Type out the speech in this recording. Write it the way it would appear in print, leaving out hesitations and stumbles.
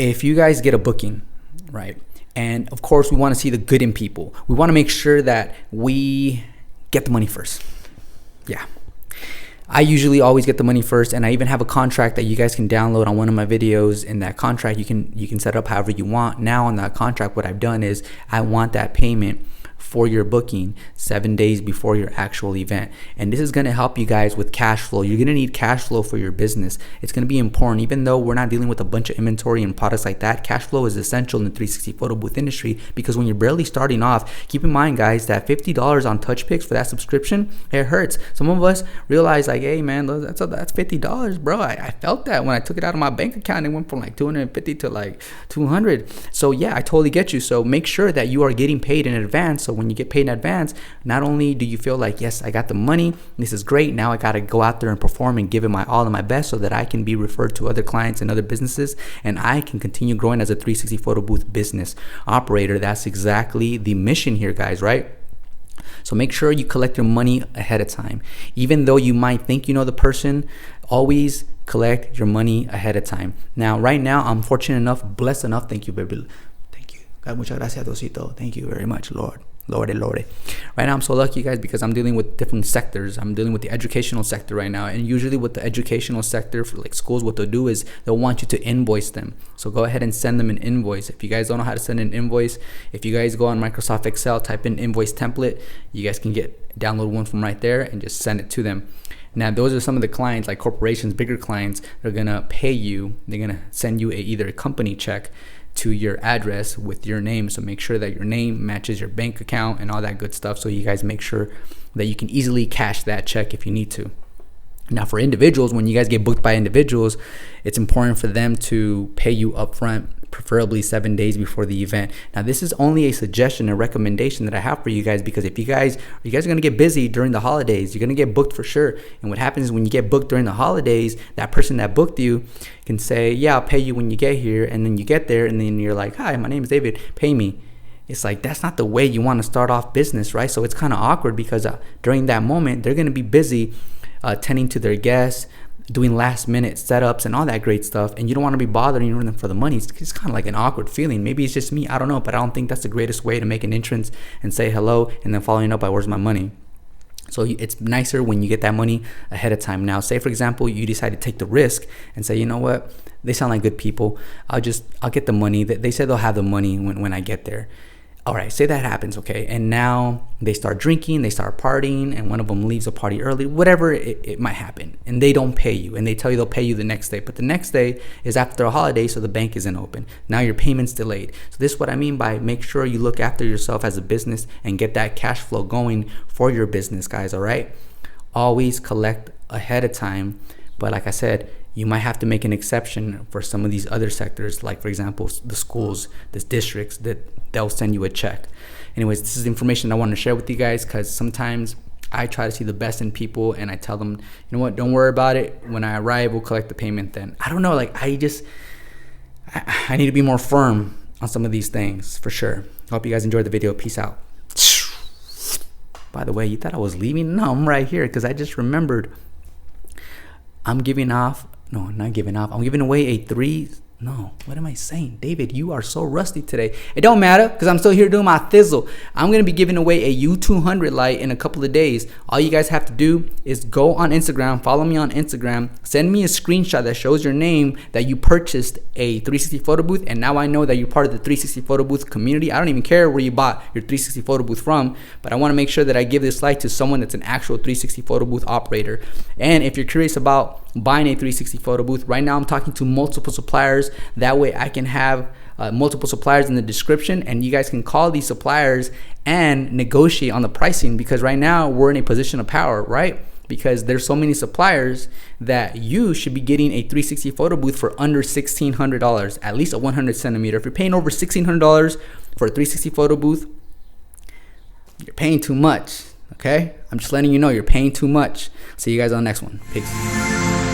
if you guys get a booking, right? And of course, we want to see the good in people. We want to make sure that we get the money first. Yeah. I usually always get the money first, and I even have a contract that you guys can download on one of my videos. In that contract, you can set up however you want. Now on that contract, what I've done is I want that payment for your booking 7 days before your actual event. And this is going to help you guys with cash flow. You're going to need cash flow for your business. It's going to be important. Even though we're not dealing with a bunch of inventory and products like that, cash flow is essential in the 360 photo booth industry, because when you're barely starting off, keep in mind, guys, that $50 on TouchPix for that subscription, it hurts. Some of us realize like, hey man, that's $50, bro. I felt that when I took it out of my bank account. It went from like 250 to like 200. So yeah, I totally get you. So make sure that you are getting paid in advance. So when you get paid in advance, not only do you feel like, yes, I got the money, this is great, now I got to go out there and perform and give it my all and my best so that I can be referred to other clients and other businesses, and I can continue growing as a 360 photo booth business operator. That's exactly the mission here, guys, right? So make sure you collect your money ahead of time. Even though you might think you know the person, always collect your money ahead of time. Now, right now, I'm fortunate enough, blessed enough, thank you, baby. Thank you. God, muchas gracias, Diosito. Thank you very much, Lord. Lord. Right now, I'm so lucky, guys, because I'm dealing with different sectors. I'm dealing with the educational sector right now. And usually with the educational sector, for like schools, what they'll do is they'll want you to invoice them. So go ahead and send them an invoice. If you guys don't know how to send an invoice, if you guys go on Microsoft Excel, type in invoice template, you guys can download one from right there and just send it to them. Now, those are some of the clients, like corporations, bigger clients, they're going to pay you. They're going to send you either a company check to your address with your name. So make sure that your name matches your bank account and all that good stuff, so you guys make sure that you can easily cash that check if you need to. Now, for individuals, when you guys get booked by individuals, it's important for them to pay you upfront, preferably 7 days before the event. Now, this is only a suggestion, a recommendation that I have for you guys, because if you guys are going to get busy during the holidays, you're going to get booked for sure. And what happens is when you get booked during the holidays, that person that booked you can say, yeah, I'll pay you when you get here. And then you get there and then you're like, hi, my name is David, pay me. It's like, that's not the way you want to start off business, right? So it's kind of awkward, because during that moment, they're going to be busy tending to their guests, doing last minute setups and all that great stuff, and you don't want to be bothering them for the money. It's kind of like an awkward feeling. Maybe it's just me, I don't know, but I don't think that's the greatest way to make an entrance and say hello and then following up by, where's my money? So it's nicer when you get that money ahead of time. Now, say for example, you decide to take the risk and say, you know what, they sound like good people, I'll get the money. They said they'll have the money when I get there. All right, say that happens, okay, and now they start drinking, they start partying, and one of them leaves a party early, whatever it might happen, and they don't pay you, and they tell you they'll pay you the next day, but the next day is after a holiday, so the bank isn't open. Now your payment's delayed. So this is what I mean by make sure you look after yourself as a business and get that cash flow going for your business, guys, all right? Always collect ahead of time, but like I said, you might have to make an exception for some of these other sectors, like for example, the schools, the districts, that they'll send you a check. Anyways, this is information I want to share with you guys, because sometimes I try to see the best in people and I tell them, you know what, don't worry about it. When I arrive, we'll collect the payment then. I don't know, like I need to be more firm on some of these things for sure. Hope you guys enjoyed the video. Peace out. By the way, you thought I was leaving? No, I'm right here, because I just remembered I'm giving away what am I saying? David, you are so rusty today. It don't matter, because I'm still here doing my thizzle. I'm going to be giving away a U200 light in a couple of days. All you guys have to do is go on Instagram, follow me on Instagram, send me a screenshot that shows your name, that you purchased a 360 photo booth, and now I know that you're part of the 360 photo booth community. I don't even care where you bought your 360 photo booth from, but I want to make sure that I give this light to someone that's an actual 360 photo booth operator. And if you're curious about buying a 360 photo booth, right now I'm talking to multiple suppliers. That way I can have multiple suppliers in the description, and you guys can call these suppliers and negotiate on the pricing, because right now we're in a position of power, right? Because there's so many suppliers that you should be getting a 360 photo booth for under $1,600, at least a 100 centimeter. If you're paying over $1,600 for a 360 photo booth, you're paying too much, okay? I'm just letting you know you're paying too much. See you guys on the next one. Peace.